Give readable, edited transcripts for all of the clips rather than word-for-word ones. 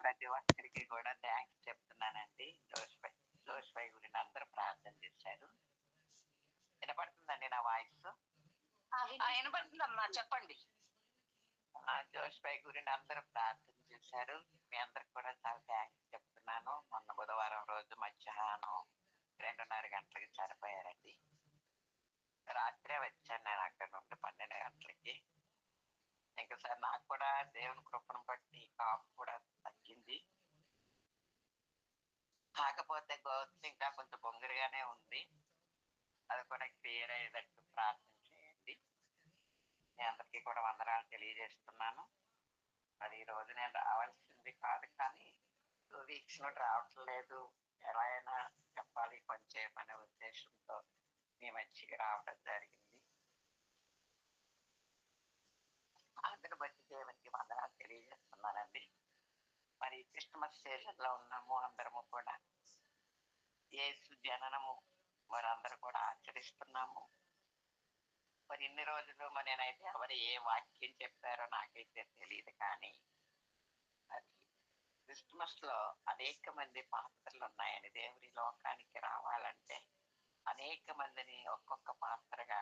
ప్రతి ఒక్కరికి కూడా థ్యాంక్స్ చెప్తున్నానండి. జోష్పై గురించి అందరూ ప్రార్థన చేశారు. వినపడుతుందండి నా వాయిస్? వినపడుతుందమ్మా, చెప్పండి. జోష్పై గురించి అందరూ ప్రార్థన చేశారు. మీ అందరికి కూడా చాలా థ్యాంక్స్ చెప్తున్నాను. మొన్న బుధవారం రోజు మధ్యాహ్నం 2:30 గంటలకి చనిపోయారండి. రాత్రే వచ్చాను నేను అక్కడ నుండి 12 గంటలకి. ఇంకా సార్ నాకు కూడా దేవుని కృపను బట్టి కాపు కూడా తగ్గింది. కాకపోతే గోత్రం ఇంకా కొంచెం బొంగరుగానే ఉంది. అది కూడా క్లియర్ అయ్యేటట్టు ప్రార్థన చేయండి. మీ అందరికీ కూడా వందనాలు తెలియజేస్తున్నాను. మరి ఈ రోజు నేను రావాల్సింది కాదు, కానీ 2 weeks నుండి రావట్లేదు. ఎలా అయినా చెప్పాలి కొంచెం అనే ఉద్దేశంతో మీ మధ్యకి రావడం జరిగింది. అందుని బట్టి దేవునికి వందనాలు తెలియజేస్తున్నానండి. మరి క్రిస్మస్ సీజన్ లో ఉన్నాము, అందరము కూడా యేసు జననము మరి అందరూ కూడా ఆచరిస్తున్నాము. మరి ఇన్ని రోజులు మరి నేనైతే ఎవరు ఏ వాక్యం చెప్పారో నాకైతే తెలియదు, కానీ మరి క్రిస్మస్ లో అనేక మంది పాత్రలు ఉన్నాయని, దేవుని లోకానికి రావాలంటే అనేక మందిని ఒక్కొక్క పాత్రగా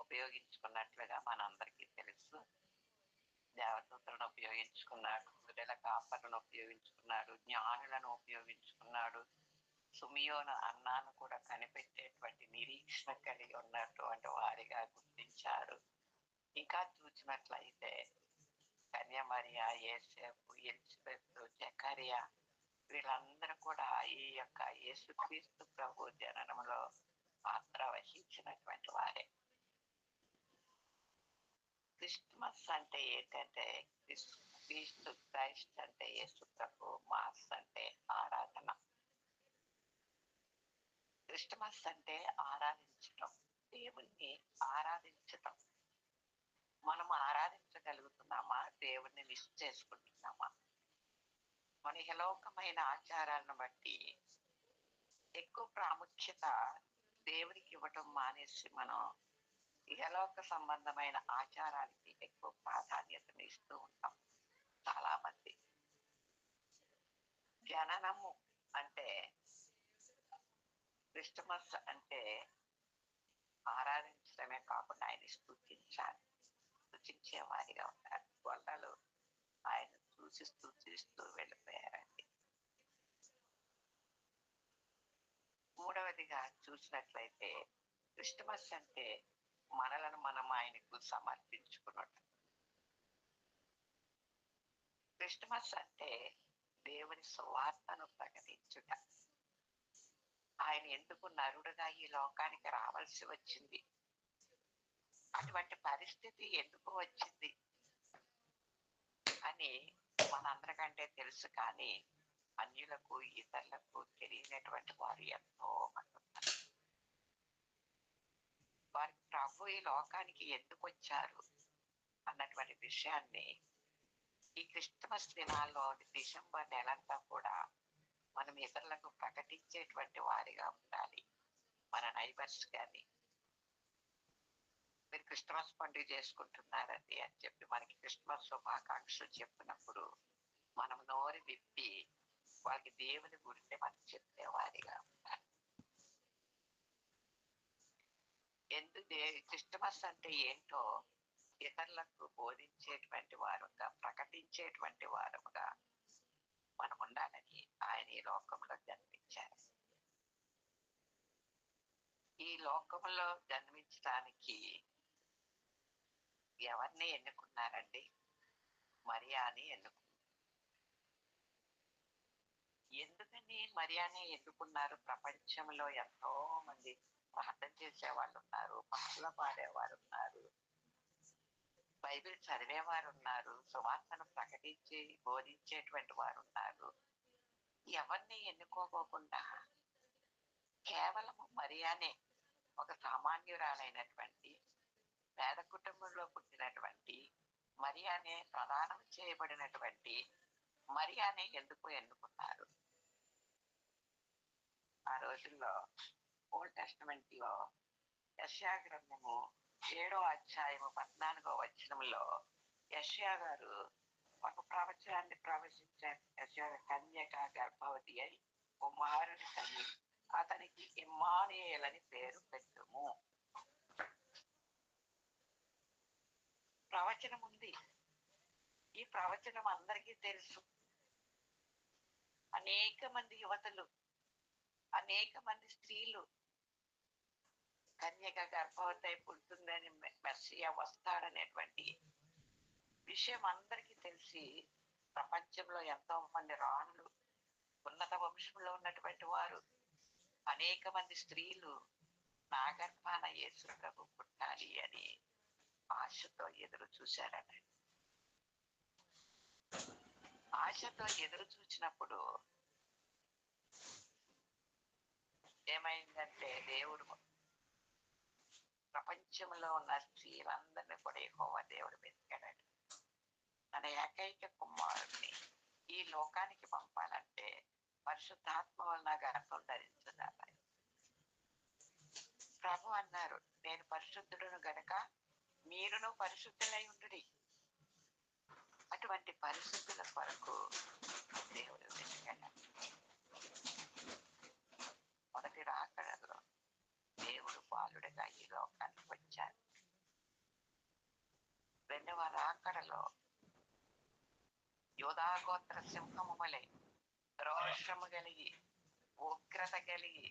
ఉపయోగించుకున్నట్లుగా మనందరికీ తెలుసు. దేవదూతలను ఉపయోగించుకున్నాడు, గొర్రెల కాపరులను ఉపయోగించుకున్నాడు, జ్ఞానులను ఉపయోగించుకున్నాడు, సుమియోను అన్నాను కూడా కనిపెట్టేటువంటి నిరీక్షణ కలిగి ఉన్నటువంటి వారిగా గుర్తించారు. ఇంకా చూసినట్లయితే కన్యమరియా, యేసేపు, ఎలిజబెత్, జకరియా వీళ్ళందరూ కూడా ఈ యొక్క యేసుక్రీస్తు ప్రభు జననంలో పాత్ర వహించినటువంటి వారే. క్రిస్మస్ అంటే ఏంటంటే క్రీస్తు క్రైస్ట్ అంటే యేసు ప్రభు, మాస్ అంటే ఆరాధన. క్రిస్మస్ అంటే ఆరాధించటం, దేవుణ్ణి ఆరాధించటం. మనం ఆరాధించగలుగుతున్నామా? దేవుణ్ణి మిస్ చేసుకుంటున్నామా? మన ఇహలోకమైన ఆచారాలను బట్టి ఎక్కువ ప్రాముఖ్యత దేవునికి ఇవ్వటం మానేసి మనం ఇహలోక సంబంధమైన ఆచారాలకి ఎక్కువ ప్రాధాన్యతను ఇస్తూ ఉంటాం చాలా మంది. జననము అంటే క్రిస్మస్ అంటే ఆరాధించడమే కాకుండా ఆయన స్తుతించే వారిగా ఉన్నారు. గొల్లలు ఆయన చూస్తూ వెళ్ళిపోయారండి. మూడవదిగా చూసినట్లయితే క్రిస్మస్ అంటే మనలను మనం ఆయనకు సమర్పించుకున్నట్టు. క్రిస్మస్ అంటే దేవుని సువార్తను ప్రకటించుట. ఆయన ఎందుకు నరుడుగా ఈ లోకానికి రావాల్సి వచ్చింది, అటువంటి పరిస్థితి ఎందుకు వచ్చింది అని మనందరికంటే తెలుసు, కానీ అన్యులకు ఇతరులకు తెలియనటువంటి వారు ఎంతో మంది ఉన్నారు. వారి ప్రభు ఈ లోకానికి ఎందుకు వచ్చారు అన్నటువంటి విషయాన్ని ఈ క్రిస్మస్ దినాల్లో డిసెంబర్ నెలంతా కూడా మనం ఇతరులకు ప్రకటించేటువంటి వారిగా ఉండాలి. మన నైబర్స్ కానీ మీరు క్రిస్మస్ పండుగ చేసుకుంటున్నారండి అని చెప్పి మనకి క్రిస్మస్ శుభాకాంక్షలు చెప్పినప్పుడు మనం నోరు విప్పి వాళ్ళకి దేవుని గురించి మనం చెప్పేవారిగా ఉండాలి. క్రిస్మస్ అంటే ఏంటో ఇతరులకు బోధించేటువంటి వారుగా, ప్రకటించేటువంటి వారుగా మనం ఉండాలని ఆయన ఈ లోకంలో జన్మించారు. ఈ లోకంలో జన్మించడానికి ఎవరిని ఎన్నుకున్నారండి? మరియాని ఎన్నుకున్నారు. ఎందుకని మరియాని ఎన్నుకున్నారు? ప్రపంచంలో ఎంతో మంది ప్రార్థన చేసే వాళ్ళు ఉన్నారు, పాటలు పాడేవారు ఉన్నారు, బైబిల్ చదివేవారు ఉన్నారు, సువార్తను ప్రకటించి బోధించేటువంటి వారు ఉన్నారు. ఎవరిని ఎన్నుకోకుండా కేవలం మరియానే, ఒక సామాన్యురాలైనటువంటి పేద కుటుంబంలో పుట్టినటువంటి మరియానే, ప్రదానం చేయబడినటువంటి మరియానే ఎందుకు ఎన్నుకున్నారు? ఆ రోజుల్లో ఓల్డ్ టెస్టమెంట్ లో యెషయా గ్రంథము 7వ అధ్యాయము 14వ వచనంలో యెషయా గారు ఒక ప్రవచనాన్ని ప్రవచించారు. కన్యక గర్భవతి అయి కుమారుని కని అతనికి ఇమ్మానుయేల్ అని పేరు పెట్టుము. ప్రవచనం ఉంది. ఈ ప్రవచనం అందరికీ తెలుసు. అనేక మంది యువతులు, అనేక మంది స్త్రీలు కన్యక గర్భవతి అయి పుడుతుందని, మెస్సియా వస్తాడనేటువంటి విషయం అందరికీ తెలిసి ప్రపంచంలో ఎంతో మంది రాణులు, ఉన్నత వంశంలో ఉన్నటువంటి వారు, అనేక మంది స్త్రీలు నా గర్భాన యేసు ప్రభు పుట్టాలి అని ఆశతో ఎదురు చూశారట. ఆశతో ఎదురు చూసినప్పుడు ఏమైందంటే దేవుడు ప్రపంచంలో ఉన్న స్త్రీలందరినీ కూడా యెహోవా దేవుడు వెతికాడట. తన ఏకైక కుమారుడిని ఈ లోకానికి పంపాలంటే పరిశుద్ధాత్మ వలన గర్భం ధరించాలి. ప్రభు అన్నారు, నేను పరిశుద్ధుడును గనక మీరును పరిశుద్ధులై ఉండుడి. అటువంటి పరిశుద్ధుల కొరకు దేవుడు వెతికాడు. మొదటి రాకడలో దేవుడు బాలుడిగా ఈ లోకానికి వచ్చారు. రెండవ రాకడలో యోధాగోత్ర సింహము వలె రోషము కలిగి, ఉగ్రత కలిగి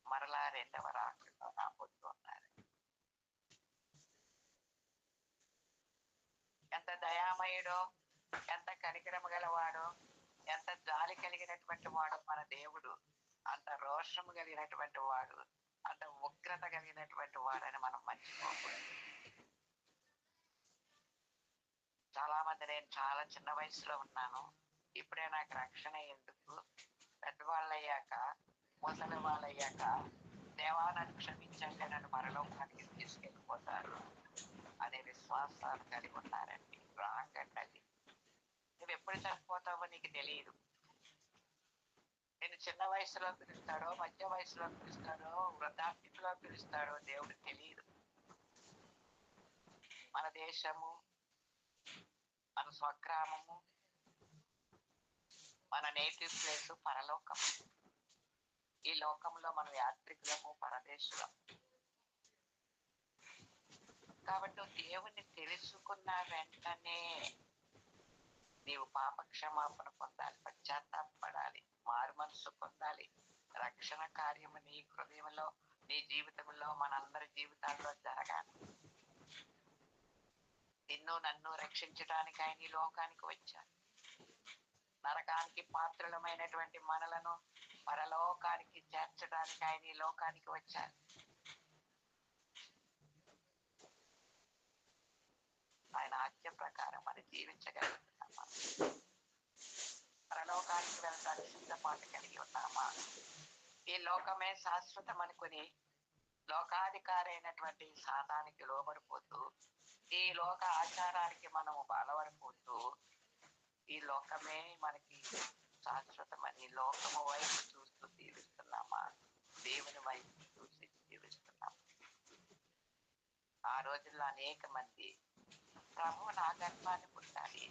మరలా రెండవ రాకడలో రాబోతున్నారు. ఎంత దయామయుడో, ఎంత కనికరము గలవాడో, ఎంత జాలి కలిగినటువంటి వాడు మన దేవుడు, అంత రోషము కలిగినటువంటి వాడు, అంత ఉగ్రత కలిగినటువంటి వాడని మనం మర్చిపోకూడదు. చాలా మంది, నేను చాలా చిన్న వయసులో ఉన్నాను, ఇప్పుడే నాకు రక్షణ ఎందుకు, పెద్దవాళ్ళు అయ్యాక, ముసలి వాళ్ళు అయ్యాక దేవాలను క్షమించండి నన్ను పరలోకానికి తీసుకెళ్ళిపోతారు అనే విశ్వాసాలు కలిగి ఉన్నారండి. రాంగ్ అండి అది. నువ్వు ఎప్పుడు చనిపోతావో నీకు తెలియదు. నేను చిన్న వయసులో పిలుస్తాడో, మధ్య వయసులో పిలుస్తాడో, వృద్ధాప్యంలో పిలుస్తాడో దేవుడు తెలియదు. మన దేశము, మన స్వగ్రామము, మన నేటివ్ ప్లేస్ పరలోకం. ఈ లోకంలో మనం యాత్రికులము, పరదేశులం. కాబట్టి దేవుణ్ణి తెలుసుకున్న వెంటనే నీవు పాప క్షమాపణ పొందాలి, పశ్చాత్తాపడాలి, మారు మనసు పొందాలి. రక్షణ కార్యము నీ హృదయంలో, నీ జీవితంలో, మనందరి జీవితాల్లో జరగాలి. నిన్ను నన్ను రక్షించడానికి ఆయన ఈ లోకానికి వచ్చారు. నరకానికి పాత్రలమైనటువంటి మనలను పరలోకానికి చేర్చడానికి ఆయన ఈ లోకానికి వచ్చారు. ఆయన ఆజ్ఞ ప్రకారం మనం జీవించగలుగుతున్నామా? పరలోకానికి వెళ్ళడానికి సిద్ధపాటు కలిగి ఉన్నామా? ఈ లోకమే శాశ్వతం అనుకుని లోకాధికారి అయినటువంటి సాతానికి లోబడిపోతూ, ఈ లోక ఆచారానికి మనము బలవడిపోతూ, ఈ లోకమే మనకి శాశ్వతమని లోకము వైపు చూస్తూ జీవిస్తున్నామా? దేవుని వైపు చూసి జీవిస్తున్నామా? ఆ రోజుల్లో అనేక మంది ప్రభు నా గర్భాన్ని పుట్టాలి,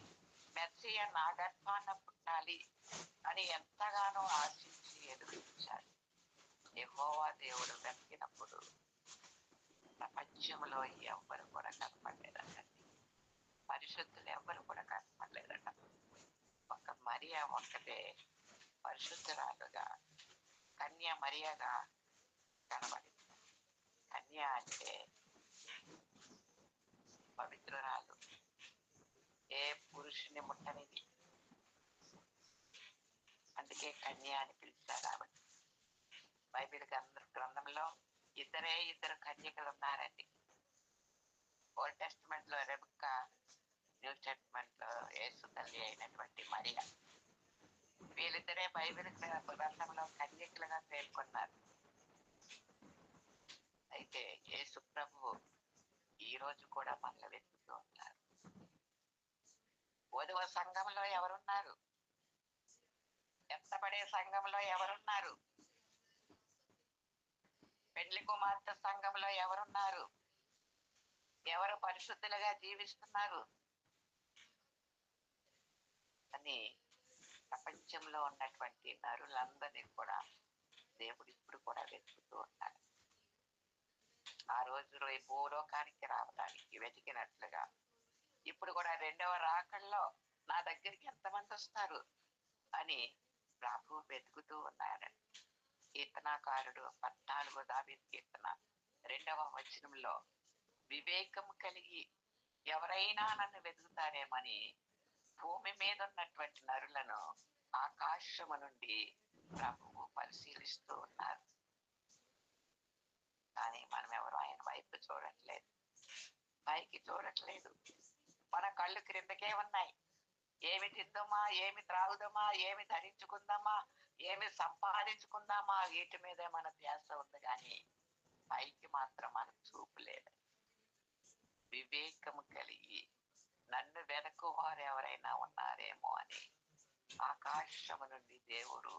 మెస్సియా నా గర్భాన పుట్టాలి అని ఎంతగానో ఆశించి ఎదురు చూశారు. యెహోవా దేవుడు వెతికినప్పుడు ప్రపంచంలో ఎవ్వరు కూడా కనపడలేదట. పరిశుద్ధులు ఎవ్వరు కూడా కనపడలేదట. ఒక మరియా ఒక్కటే పరిశుద్ధురాలుగా, కన్య మరియగా కనబడింది. కన్య అంటే పవిత్రురాలు, ఏ పురుషుని ముట్టనిది. అందుకే కన్య అని పిలుస్తారు. కాబట్టి బైబిల్ గ్రంథంలో ఇద్దరు కన్యకలు ఉన్నారండి. ఓల్డ్ టెస్టిమెంట్ లో రెబెక్కా, న్యూ టెస్టిమెంట్ లో యేసు తల్లి అయినటువంటి మరియా. వీళ్ళిద్దరే బైబిల్ గ్రంథంలో కన్యకలుగా పేర్కొన్నారు. అయితే యేసు ప్రభు ఈ రోజు కూడా మనల్ని వెతుకుతూ ఉన్నారు. వధువ సంఘంలో ఎవరున్నారు? ఎత్తపడే సంఘంలో ఎవరున్నారు? పెండ్లి కుమార్తె సంఘంలో ఎవరున్నారు? ఎవరు పరిశుద్ధులుగా జీవిస్తున్నారు? అని ప్రపంచంలో ఉన్నటువంటి నరులందరినీ కూడా దేవుడు ఇప్పుడు కూడా వెతుకుతూ ఉన్నాడు. ఆ రోజు భూలోకానికి రావడానికి వెతికినట్లుగా ఇప్పుడు కూడా రెండవ రాకల్లో నా దగ్గరికి ఎంతమంది వస్తారు అని ప్రభు వెతుకుతూ ఉన్నాడు. కీర్తనాకారుడు 14వ దావీదు కీర్తన 2వ వచనంలో వివేకం కలిగి ఎవరైనా నన్ను వెతుకుతారేమని భూమి మీద ఉన్నటువంటి నరులను ఆకాశము నుండి ప్రభువు పరిశీలిస్తూ ఉన్నారు. కానీ మనం ఎవరు ఆయన వైపు చూడట్లేదు, పైకి చూడట్లేదు. మన కళ్ళు క్రిందకే ఉన్నాయి. ఏమి తిందామా, ఏమి త్రాగుదామా, ఏమి ధరించుకుందామా, ఏమి సంపాదించుకుందామా, వీటి మీదే మన ధ్యాస ఉంది. కానీ పైకి మాత్రం మన చూపు లేదు. వివేకము కలిగి నన్ను వెనక్కు వారు ఎవరైనా ఉన్నారేమో అని ఆకాశము నుండి దేవుడు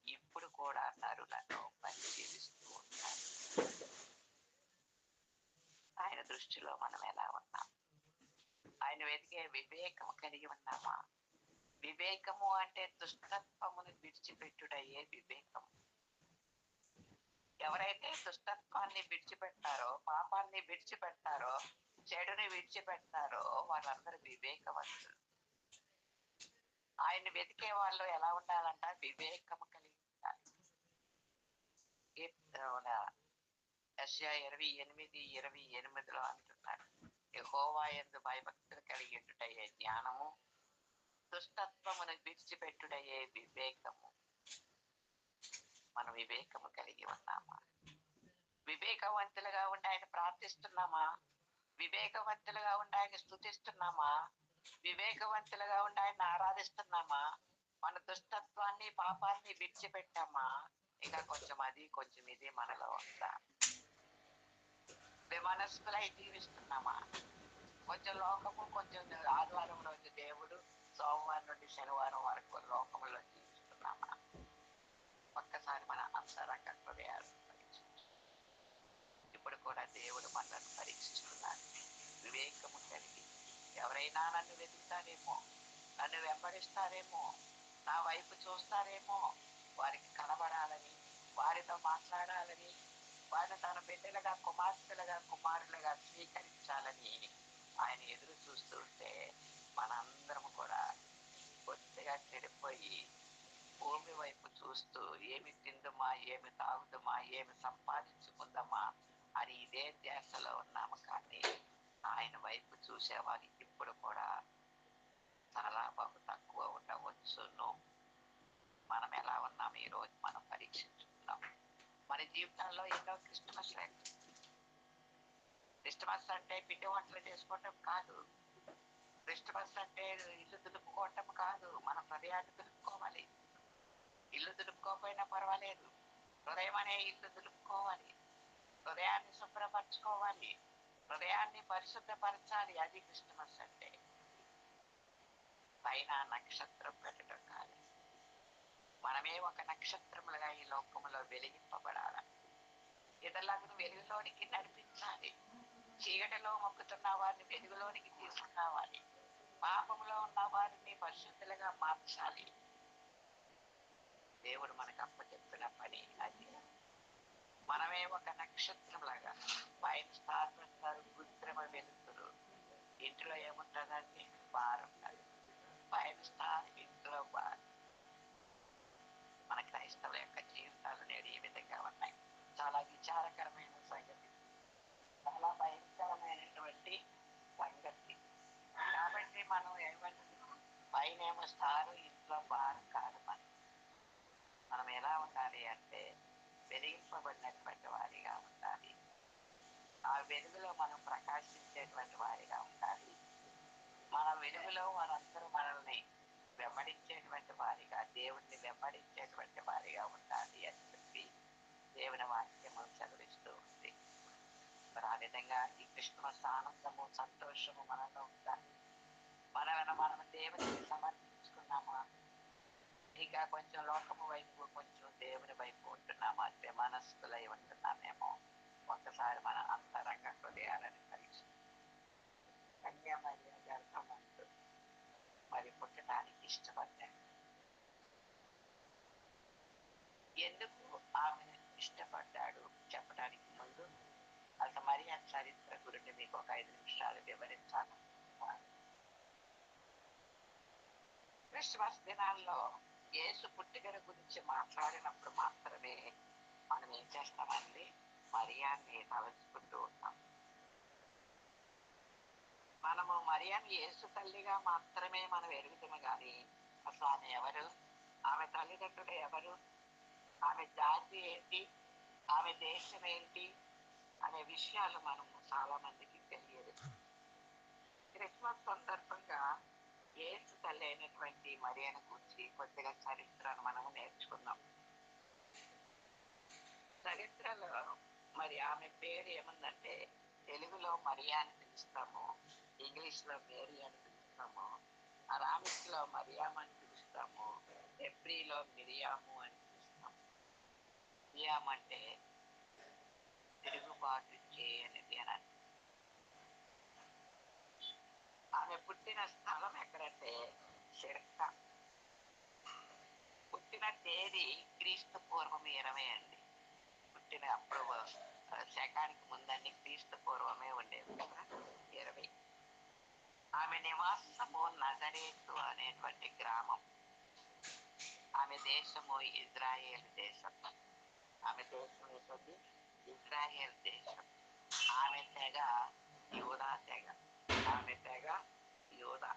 ఇప్పుడు కూడా నరులను పరిశీలిస్తూ ఉంటారు. ఆయన దృష్టిలో మనం ఎలా ఉన్నాం? ఆయన వెతికే వివేకము కలిగి ఉన్నామా? వివేకము అంటే దుష్టత్వమును విడిచిపెట్టుటయే వివేకము. ఎవరైతే దుష్టత్వాన్ని విడిచిపెట్టారో, పాపాన్ని విడిచిపెట్టారో, చెడుని విడిచిపెట్టారో వాళ్ళందరూ వివేకవంతులు. ఆయన వెతికే వాళ్ళు ఎలా ఉండాలంట? వివేకము కలిగి ఉండాలి. యెషయా 28:28 అంటున్నారు, యెహోవా యందు భయభక్తులు కలిగి ఉండుటయే జ్ఞానము, దుష్టత్వమును విడిచిపెట్టుటయే వివేకము. మనం వివేకము కలిగి ఉన్నామా? వివేకవంతులుగా ఉండి ఆయన ప్రార్థిస్తున్నామా? వివేకవంతులుగా ఉండి ఆయన స్తుతిస్తున్నామా? వివేకవంతులుగా ఉండి ఆయన ఆరాధిస్తున్నామా? మన దుష్టత్వాన్ని, పాపాన్ని విడిచిపెట్టామా? ఇంకా కొంచెం అది కొంచెం ఇది మనలో ఉందా? విమనస్కులై జీవిస్తున్నామా? కొంచెం లోకము, కొంచెం ఆదివారం రోజు దేవుడు, సోమవారం నుండి శనివారం వరకు లోకంలో జీవిస్తున్నామా? ఒక్కసారి మన అంతరంగ హృదయాలు పరీక్షించు. ఇప్పుడు కూడా దేవుడు మనల్ని పరీక్షిస్తున్నాడు. వివేకము కలిగి ఎవరైనా నన్ను వెతుకుతారేమో, నన్ను వెంబడిస్తారేమో, నా వైపు చూస్తారేమో, వారికి కనబడాలని, వారితో మాట్లాడాలని, వారిని తన బిడ్డలుగా, కుమార్తెలుగా, కుమారులుగా స్వీకరించాలని ఆయన ఎదురు చూస్తుంటే మనందరం కూడా కొద్దిగా చెడిపోయి భూమి వైపు చూస్తూ ఏమి తిందుమా, ఏమి తాగుదామా, ఏమి సంపాదించుకుందామా అని ఇదే ధ్యాసలో ఉన్నాము. కానీ ఆయన వైపు చూసేవారు ఇప్పుడు కూడా చాలా బహు తక్కువ ఉండవచ్చును. మనం ఎలా ఉన్నాం ఈ రోజు మనం పరీక్షించుకుందాం. మన జీవితాల్లో ఎన్నో క్రిస్మస్ అంటే పిండి వంటలు చేసుకోవటం కాదు. క్రిస్మస్ అంటే ఇల్లు దులుపుకోవటం కాదు. మన హృదయాన్ని దులుపుకోవాలి. ఇల్లు దులుపుకోకపోయినా పర్వాలేదు, హృదయం అనే ఇల్లు దులుపుకోవాలి. హృదయాన్ని శుభ్రపరచుకోవాలి, హృదయాన్ని పరిశుద్ధపరచాలి. అది క్రిస్మస్ అంటే. పైన నక్షత్రం పెట్టడం కాదు, మనమే ఒక నక్షత్రములుగా ఈ లోకములో వెలిగింపబడాలి. ఇతరులను వెలుగులోనికి నడిపించాలి. చీకటిలో మొక్కుతున్న వారిని వెలుగులోనికి తీసుకురావాలి. పాపంలో ఉన్న వారిని పరిశుద్ధులుగా మార్చాలి. దేవుడు మనకు అప్పచెప్పిన పని అది. మనమే ఒక నక్షత్రం లాగా పైన స్టార్ పెడతారు, కృత్రిమ వెలుతురు. ఇంటిలో ఏముంటుందండి? బార్ ఉంటుంది. పైన స్టార్, ఇంట్లో బార్. మన క్రైస్తవుల యొక్క జీవితాలు నేడు ఈ విధంగా ఉన్నాయి. చాలా విచారకరమైన సంగతి, చాలా భయంకరమైనటువంటి సంగతి. కాబట్టి మనం ఏమంటే పైన ఏమో స్టార్, ఇంట్లో బార్ కాదు. మనం ఎలా ఉండాలి అంటే వెలిగింపబడినటువంటి వారిగా ఉండాలి. ఆ వెలుగులో మనం ప్రకాశించేటువంటి వారిగా ఉండాలి. మన వెలుగులో వారందరూ మనల్ని వెంబడించేటువంటి వారిగా, దేవుడిని వెంబడించేటువంటి వారిగా ఉండాలి అని చెప్పి దేవుని వాక్యము చదివిస్తూ ఉంది. మరి ఆ విధంగా ఈ క్రిస్మస్ ఆనందము, సంతోషము మనలో ఉండాలి. మనం దేవునికి సమర్పించుకున్నామా? ఇంకా కొంచెం లోకము వైపు, కొంచెం దేవుని వైపు ఉంటున్నామా? మనస్కులై ఉంటున్నామేమో. ఒక్కసారి మన అంతరంగ హృదయాలను పరీక్షించి కన్యామర్య గర్భమందు మరి పుట్టడానికి ఇష్టపడిన మీకు ఒక 5 నిమిషాలు వివరించాలి. క్రిస్మస్ దినాల్లో యేసు పుట్టుకల గురించి మాట్లాడినప్పుడు మాత్రమే మనం ఏం చేస్తామండి, మరియాన్ని తలుచుకుంటూ ఉంటాం. మనము మరియాన్ని యేసు తల్లిగా మాత్రమే మనం ఎరుగుతాము కానీ అసలు ఆమె ఎవరు, ఆమె తల్లిదండ్రులు ఎవరు, ఆమె జాతి ఏంటి, ఆమె దేశం ఏంటి అనే విషయాలు మనము చాలా మందికి తెలియదు. క్రిస్మస్ సందర్భంగా యేసు తల్లి అయినటువంటి మరియను గురించి కొద్దిగా చరిత్రను మనము నేర్చుకున్నాం. చరిత్రలో మరి ఆమె పేరు ఏముందంటే, తెలుగులో మరియా అని పిలుస్తాము, ఇంగ్లీష్ లో మేరీ అని పిలుస్తాము, అరామిక్ లో మరియాం అని పిలుస్తాము, హెబ్రీలో మిరియాము అని పిలుస్తాము. మిరియాం అంటే తిరుగుబాటు చేయనిది అని. ఆమె పుట్టిన స్థలం ఎక్కడంటే షిర్కా. పుట్టిన తేదీ క్రీస్తు పూర్వం 20 అండి. పుట్టిన అప్పుడు శకానికి ముందండి, క్రీస్తు పూర్వమే ఉండేది కదా 20. ఆమె నివాసము నజరేతు అనేటువంటి గ్రామం. ఆమె దేశము ఇజ్రాయేల్ దేశం. ఆమె దేశం ఏంటండి, ఇజ్రాయేల్ దేశం. ఆమె తెగ యూదా తెగ. ఆమె తెగ యూదా.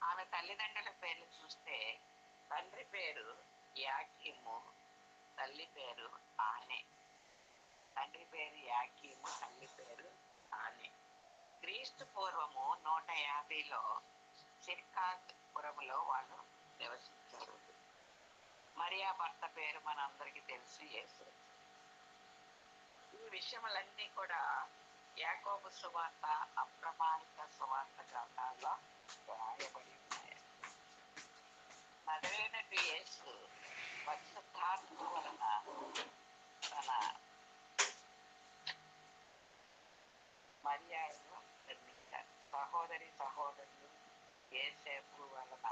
ఆమె తల్లిదండ్రుల పేర్లు చూస్తే తండ్రి పేరు యాకీము, తల్లి పేరు ఆనే. తండ్రి పేరు యాకీము, తల్లి పేరు ఆనే. క్రీస్తు పూర్వము 150లో సిర్కాపురములో వాళ్ళు నివసించారు. మరియా భర్త పేరు మనందరికీ తెలుసు, యేసు. ఈ విషయములన్నీ కూడా యాకోబు సువార్త, అప్రమాణిక సువార్త గ్రంథాల్లో రాయబడి ఉన్నాయి. నజరేయుడైన యేసు పరిశుద్ధాత్మ వలన తన మరియను నిర్మించారు. సహోదరులు యేసేపు వలన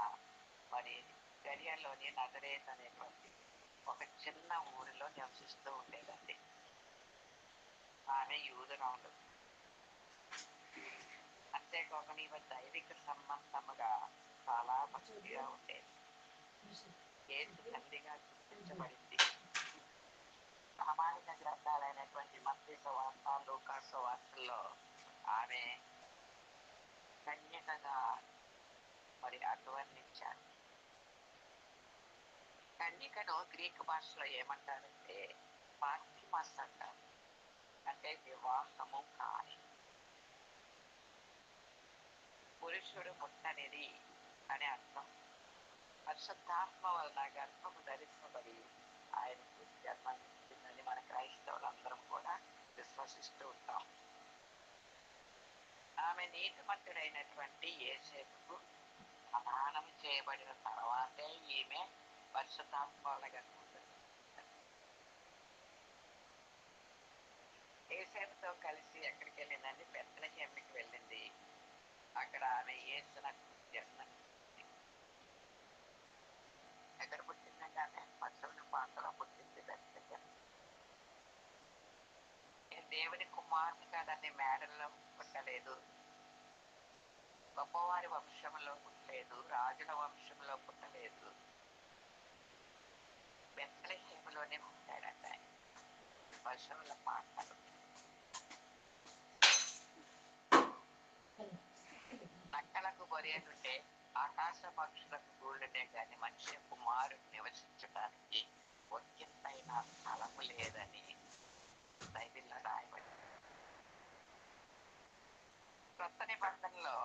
మరి గలిలయలోని నజరేతు అనేటువంటి ఒక చిన్న ఊరిలో నివసిస్తూ ఉండేదండి. ఆమె యూదురాలు. అంతేకాకుండా ఈమె దైవిక సంబంధముగా చాలా భక్తిగా ఉండేది. యేసు తల్లిగా గుర్తించబడింది. ప్రామాణిక గ్రంథాలైనటువంటి మత్తయి సువార్త, లూకా సువార్తల్లో ఆమె కన్యకగా మరి అభివర్ణించారు. కన్యకను గ్రీకు భాషలో ఏమంటారంటే ఫాతిమస్ అంటారు. అంటే వివాహము కాని, పురుషుడు ముట్టనిది అని అర్థం. పరిశుద్ధాత్మ వలన గర్భము ధరించబడి ఆయనకు జన్మనిచ్చిందని మన క్రైస్తవులందరం కూడా విశ్వసిస్తూ ఉంటాం. ఆమె నీతిమంతుడైనటువంటి యేసేపుకు ప్రదానం చేయబడిన తర్వాతే ఈమె పరిశుద్ధాత్మ వలన గర్భం ధరించింది. యేసేపుతో కలిసి ఎక్కడికి వెళ్ళిందండి, బెత్లెహేముకి వెళ్ళింది. అక్కడ ఆమె యేసునకు జన్మనిచ్చింది. ఎక్కడ పుట్టిందంటే ఆమె పశువుల పాకలో పుట్టింది, బెత్లెహేం. దేవుని కుమార్తె కాదని మేడల్లో పుట్టలేదు, గొప్పవారి వంశంలో పుట్టలేదు, రాజుల వంశంలో పుట్టలేదు. బెత్లెహేములోనే పుట్టాడంట ఆయన, పశువుల పాకలో. నక్కలకు గొర్రెలుంటే, ఆకాశ పక్షులకు గూళ్ళుండే కానీ మనిషి కుమారుడు నివసించడానికి ఒక్కింతైన స్థలము లేదని బైబిల్లో రాయబడింది. కొత్త నిబంధనలో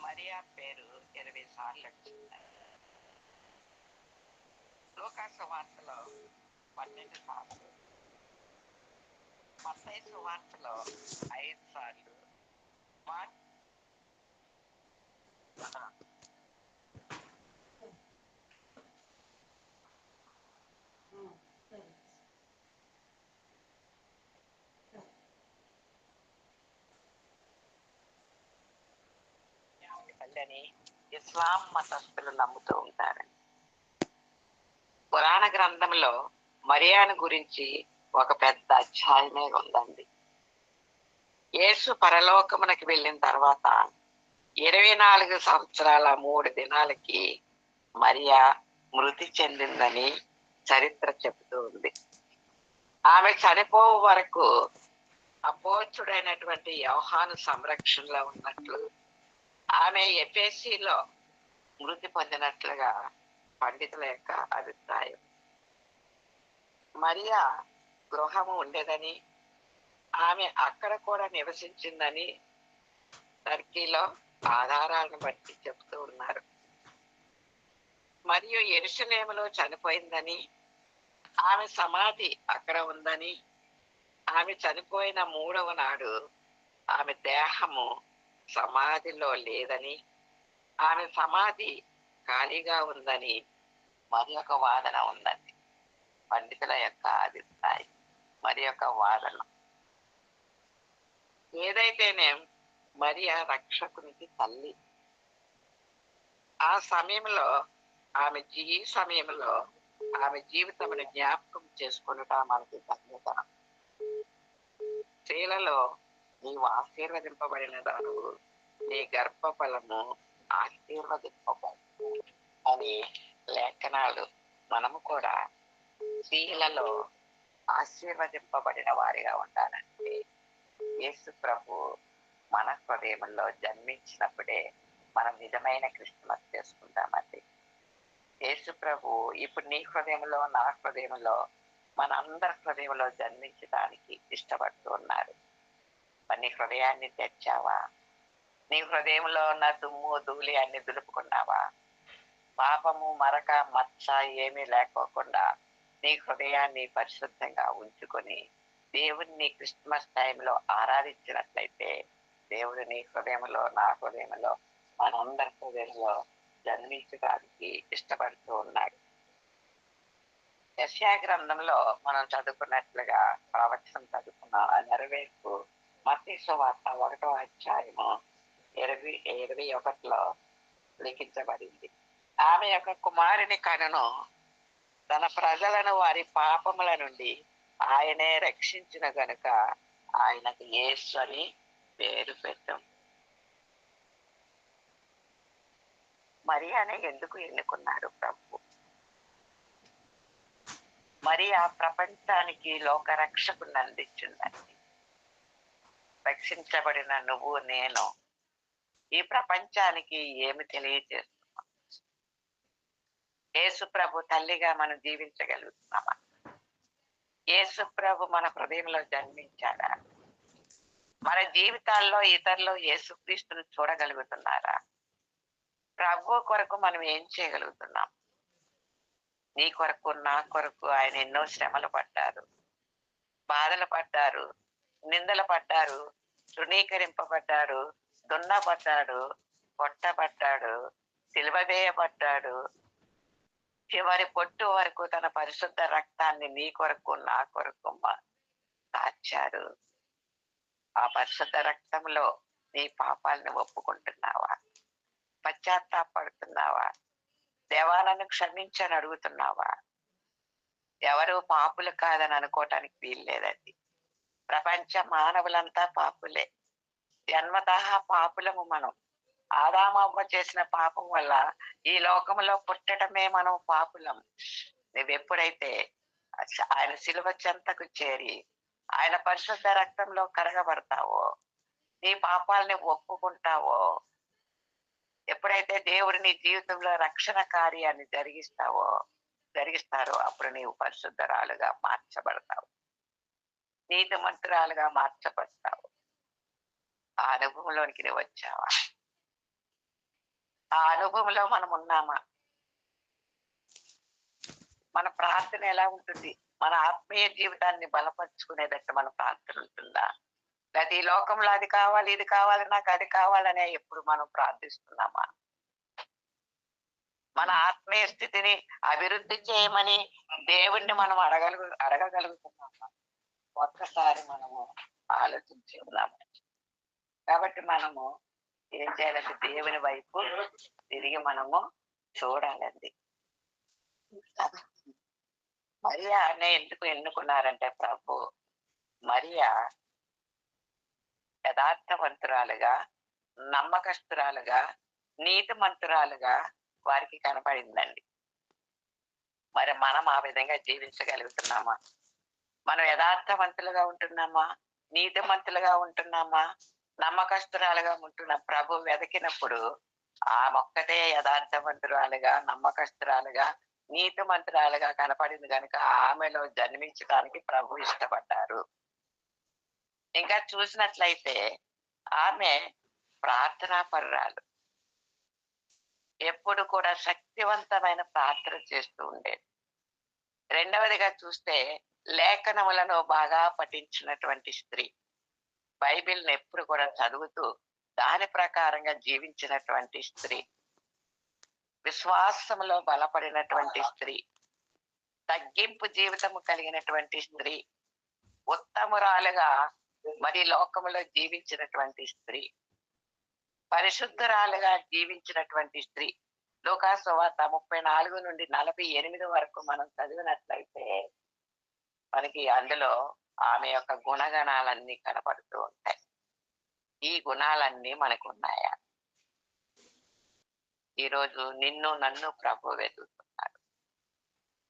మరియా పేరు 20 సార్లు వచ్చింది. లూకా సువార్తలో 12 సార్లు, మత్తయి సువార్తలో 5 సార్లు, తల్లిని ఇస్లాం మతస్థులు నమ్ముతూ ఉంటారు. పురాణ గ్రంథంలో మరియాను గురించి ఒక పెద్ద అధ్యాయమే ఉందండి. యేసు పరలోకమునకి వెళ్ళిన తర్వాత 24 సంవత్సరాల 3 దినాలకి మరియా మృతి చెందిందని చరిత్ర చెబుతూ ఉంది. ఆమె చనిపోవు వరకు అపోస్తుడైనటువంటి యోహాను సంరక్షణలో ఉన్నట్లు, ఆమె ఎఫెసీలో మృతి పొందినట్లుగా పండితుల యొక్క అభిప్రాయం. మరియా గృహము ఉండేదని, ఆమె అక్కడ కూడా నివసించిందని టర్కీలో ఆధారాలను బట్టి చెబుతూ ఉన్నారు. మరియు యెరూషలేములో చనిపోయిందని, ఆమె సమాధి అక్కడ ఉందని, ఆమె చనిపోయిన 3వ నాడు ఆమె దేహము సమాధిలో లేదని, ఆమె సమాధి ఖాళీగా ఉందని మరి ఒక వాదన ఉందండి. పండితుల యొక్క అభిప్రాయం, మరి ఒక వాదన. ఏదైతేనే మరియా రక్షకునికి తల్లి. ఆ సమయంలో ఆమె జీవితమును జ్ఞాపకం చేసుకున్నట మనకి ధన్యతనం. స్త్రీలలో నీవు ఆశీర్వదింపబడిన దాను, నీ గర్భఫలము ఆశీర్వదింపబడి అని లేఖనాలు. మనము కూడా స్త్రీలలో ఆశీర్వదింపబడిన వారిగా ఉండాలంటే యేసు ప్రభు మన హృదయంలో జన్మించినప్పుడే మనం నిజమైన క్రిస్మస్ చేసుకుంటామండి. యేసు ప్రభు ఇప్పుడు నీ హృదయంలో, నా హృదయంలో, మన అందరి హృదయంలో జన్మించడానికి ఇష్టపడుతూ ఉన్నారు. మరి నీ హృదయాన్ని తెచ్చావా? నీ హృదయంలో ఉన్న దుమ్ము ధూళి అన్ని దులుపుకున్నావా? పాపము మరక మచ్చ ఏమీ లేకోకుండా నీ హృదయాన్ని పరిశుద్ధంగా ఉంచుకొని దేవుడిని క్రిస్మస్ టైంలో ఆరాధించినట్లయితే దేవుడు నీ హృదయంలో, నా హృదయంలో, మనందరి హృదయంలో జన్మించడానికి ఇష్టపడుతూ ఉన్నాడు. యెషయా గ్రంథంలో మనం చదువుకున్నట్లుగా ప్రవచనం చదువుకున్న నెరవేర్పు మత్తయి సువార్త 1వ అధ్యాయము 21లో లిఖించబడింది. ఆమె యొక్క కుమారుని కనును, తన ప్రజలను వారి పాపముల నుండి ఆయనే రక్షించిన గనుక ఆయనకు యేసు అని పేరు పెట్టాం. మరియానే ఎందుకు ఎన్నుకున్నారు ప్రభు? మరియా ప్రపంచానికి లోక రక్షకుని అందించిందండి. రక్షించబడిన నువ్వు నేను ఈ ప్రపంచానికి ఏమి తెలియజేస్తున్నాం? యేసు ప్రభు తల్లిగా మనం జీవించగలుగుతున్నామా? యేసు ప్రభు మన హృదయంలో జన్మించాడా? మన జీవితాల్లో ఇతరులు యేసుక్రీస్తును చూడగలుగుతున్నారా? ప్రభు కొరకు మనం ఏం చేయగలుగుతున్నాం? నీ కొరకు, నా కొరకు ఆయన ఎన్నో శ్రమలు పడ్డారు, బాధలు పడ్డారు, నిందలు పడ్డారు, తృణీకరింపబడ్డాడు, దున్నబడ్డాడు, కొట్టబడ్డాడు, సిలువవేయబడ్డాడు. చివరి పొట్టు వరకు తన పరిశుద్ధ రక్తాన్ని నీ కొరకు, నా కొరకు కాచారు. ఆ పరిశుద్ధ రక్తంలో నీ పాపాలను ఒప్పుకుంటున్నావా? పశ్చాత్తాపడుతున్నావా? దేవా నన్ను క్షమించని అడుగుతున్నావా? ఎవరు పాపులు కాదని అనుకోవటానికి వీల్లేదండి. ప్రపంచ మానవులంతా పాపులే. జన్మతః పాపులము మనం. ఆదామవ్వ చేసిన పాపం వల్ల ఈ లోకంలో పుట్టడమే మనం పాపులం. నువ్వెప్పుడైతే ఆయన శిలువ చెంతకు చేరి ఆయన పరిశుద్ధ రక్తంలో కరగబడతావో, నీ పాపాలని ఒప్పుకుంటావో, ఎప్పుడైతే దేవుడు నీ జీవితంలో రక్షణ కార్యాన్ని జరిగిస్తారో అప్పుడు నీవు పరిశుద్ధరాలుగా మార్చబడతావు, నీతిమంతురాలుగా మార్చబడతావు. ఆ అనుభవంలోనికి నువ్వు వచ్చావా? ఆ అనుభవంలో మనం ఉన్నామా? మన ప్రార్థన ఎలా ఉంటుంది? మన ఆత్మీయ జీవితాన్ని బలపరుచుకునేటట్టు మన ప్రార్థన ఉంటుందా? లేదా ఈ లోకంలో అది కావాలి, ఇది కావాలి, నాకు అది కావాలనే ఎప్పుడు మనం ప్రార్థిస్తున్నామా? మన ఆత్మీయ స్థితిని అభివృద్ధి చేయమని దేవుణ్ణి మనం అడగగలుగుతున్నామా? ఒక్కసారి మనము ఆలోచించి ఉన్నాము. కాబట్టి మనము ఏం చేయాలంటే దేవుని వైపు తిరిగి మనము చూడాలండి. మరియా అనే ఎందుకు ఎన్నుకున్నారంటే ప్రభు, మరియా యథార్థవంతురాలుగా, నమ్మకస్తురాలుగా, నీతిమంతురాలుగా వారికి కనపడిందండి. మరి మనం ఆ విధంగా జీవించగలుగుతున్నామా? మనం యథార్థవంతులుగా ఉంటున్నామా? నీతిమంతులుగా ఉంటున్నామా? నమ్మకస్తురాలుగా ఉంటున్న ప్రభు వెతికినప్పుడు ఒక్కతే యథార్థవంతురాలుగా, నమ్మకస్తురాలుగా, నీతిమంతురాలుగా కనపడింది కనుక ఆమెలో జన్మించడానికి ప్రభు ఇష్టపడ్డారు. ఇంకా చూసినట్లయితే ఆమె ప్రార్థనాపరురాలు. ఎప్పుడు కూడా శక్తివంతమైన ప్రార్థన చేస్తూ ఉండేది. రెండవదిగా చూస్తే లేఖనములను బాగా పఠించినటువంటి స్త్రీ. బైబిల్‌ని ఎప్పుడు కూడా చదువుతూ దాని ప్రకారంగా జీవించినటువంటి స్త్రీ. విశ్వాసములో బలపడినటువంటి స్త్రీ. తగ్గింపు జీవితము కలిగినటువంటి స్త్రీ. ఉత్తమురాలుగా మరి లోకములో జీవించినటువంటి స్త్రీ. పరిశుద్ధురాలుగా జీవించినటువంటి స్త్రీ. లూకా సువార్త 34 నుండి 48 వరకు మనం చదివినట్లయితే మనకి అందులో ఆమె యొక్క గుణగణాలన్నీ కనపడుతూ ఉంటాయి. ఈ గుణాలన్నీ మనకు ఉన్నాయా? ఈరోజు నిన్ను నన్ను ప్రభు వెతుకుతున్నాడు.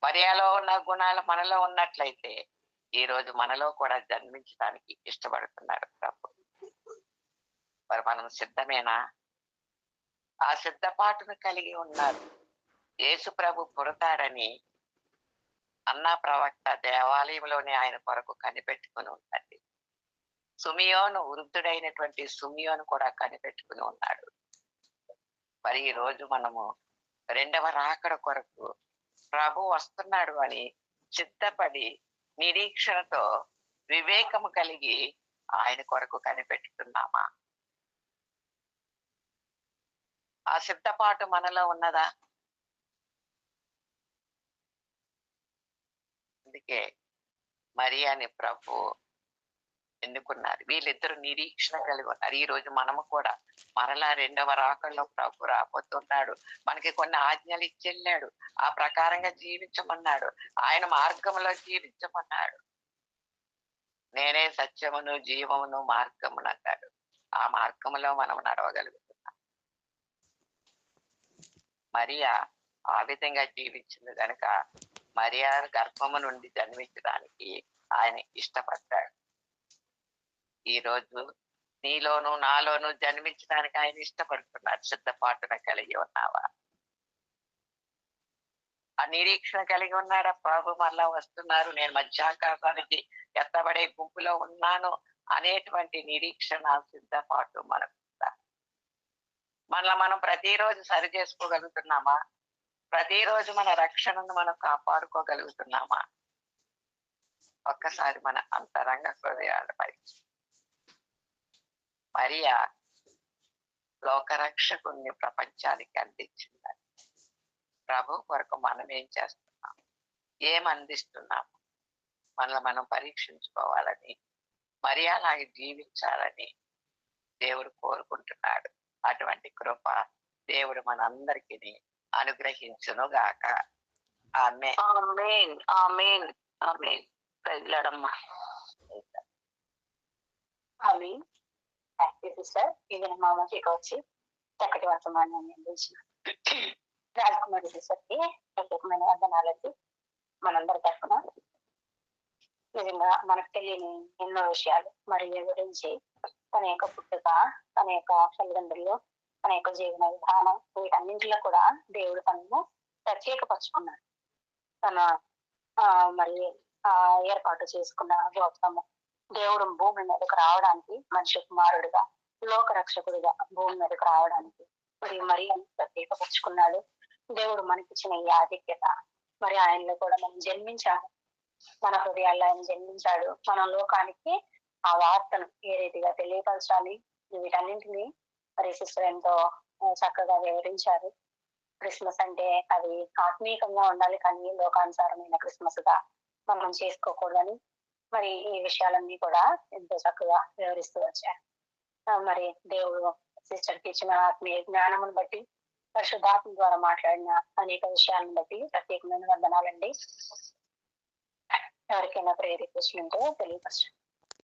మరియలో ఉన్న గుణాలు మనలో ఉన్నట్లయితే ఈరోజు మనలో కూడా జన్మించడానికి ఇష్టపడుతున్నాడు ప్రభు. మరి మనం సిద్ధమేనా? ఆ సిద్ధపాటును కలిగి ఉన్నారు. యేసు ప్రభు పుడతాడని అన్నా ప్రవక్త దేవాలయంలోనే ఆయన కొరకు కనిపెట్టుకుని ఉందండి. సుమియోను, వృద్ధుడైనటువంటి సుమియోను కూడా కనిపెట్టుకుని ఉన్నాడు. మరి ఈ రోజు మనము రెండవ రాకడ కొరకు ప్రభు వస్తున్నాడు అని సిద్ధపడి నిరీక్షణతో వివేకము కలిగి ఆయన కొరకు కనిపెట్టుతున్నామా? ఆ సిద్ధపాటు మనలో ఉన్నదా? అందుకే మరియాని ప్రభు ఎన్నుకున్నారు. వీళ్ళిద్దరు నిరీక్షణ కలిగి ఉన్నారు. ఈ రోజు మనము కూడా మరలా రెండవ రాకడలో ప్రభు రాబోతున్నాడు. మనకి కొన్ని ఆజ్ఞలు ఇచ్చెళ్ళాడు. ఆ ప్రకారంగా జీవించమన్నాడు. ఆయన మార్గంలో జీవించమన్నాడు. నేనే సత్యమును, జీవమును, మార్గమును అన్నాడు. ఆ మార్గంలో మనం నడవగలుగుతున్నాం. మరియా ఆ విధంగా జీవించింది కనుక మరియా గర్భము నుండి జన్మించడానికి ఆయన ఇష్టపడ్డాడు. ఈ రోజు నీలోను నాలోను జన్మించడానికి ఆయన ఇష్టపడుతున్నాడు. సిద్ధపాటున కలిగి ఉన్నావా? ఆ నిరీక్షణ కలిగి ఉన్నాడా? ప్రభు మళ్ళా వస్తున్నారు, నేను మధ్యాకాశానికి ఎత్తబడే గుంపులో ఉన్నాను అనేటువంటి నిరీక్షణ, సిద్ధపాటు మనకు మనం ప్రతిరోజు సరి చేసుకోగలుగుతున్నామా? ప్రతిరోజు మన రక్షణను మనం కాపాడుకోగలుగుతున్నామా? ఒక్కసారి మన అంతరంగ హృదయాలపై మరియా లోకరక్షకుణ్ణి ప్రపంచానికి అందించిందని ప్రభు కొరకు మనం ఏం చేస్తున్నాం, ఏం అందిస్తున్నాము, మనల్ని మనం పరీక్షించుకోవాలని, మరియాలాగా జీవించాలని దేవుడు కోరుకుంటున్నాడు. అటువంటి కృప దేవుడు మనందరికీ అనుగ్రహించును గాక. ఆమేన్. ఆమేన్. ఆమేన్. ఆమేన్. ప్రజలడమ్మా. ఆమేన్. సిస్టర్ ఇది మా మధ్యకి వచ్చి చక్కటి వర్తమానాన్ని అందించిన రాజకుమారి సిస్టర్కి ప్రత్యేకమైన వందనాలకి మనందరి తరఫున. నిజంగా మనకు తెలియని ఎన్నో విషయాలు మరి గురించి తన యొక్క పుట్టుక, తన యొక్క తల్లిదండ్రులు, తన యొక్క జీవన విధానం, వీటన్నింటిలో కూడా దేవుడు తనను ప్రత్యేకపరుచుకున్నాడు. తన మరి ఏర్పాటు చేసుకున్న గోత్రము దేవుడు భూమి మీదకు రావడానికి, మనిషి కుమారుడిగా, లోక రక్షకుడిగా భూమి మీదకు రావడానికి మరి ప్రత్యేకపరుచుకున్నాడు. దేవుడు మనకిచ్చిన ఈ ఆధిక్యత, మరి ఆయనలో కూడా మనం జన్మించాము. మన హృదయాల్లో ఆయన జన్మించాడు. మన లోకానికి ఆ వార్తను ఏ రీతిగా తెలియపరచాలి, వీటన్నింటినీ మరి సిస్టర్ ఎంతో చక్కగా వివరించారు. క్రిస్మస్ అంటే అది ఆత్మీయంగా ఉండాలి, కానీ లోకానుసారమైన క్రిస్మస్ గా మనం చేసుకోకూడదని మరి ఈ విషయాలన్నీ కూడా ఎంతో చక్కగా వివరిస్తూ వచ్చారు. మరి దేవుడు సిస్టర్కి ఇచ్చిన ఆత్మీయ జ్ఞానమును బట్టి, పరిశుద్ధాత్మ ద్వారా మాట్లాడిన అనేక విషయాలను బట్టి ప్రత్యేకమైన వందనాలండి. ఎవరికైనా ప్రేరేపించినట్టు తెలియపరచండి.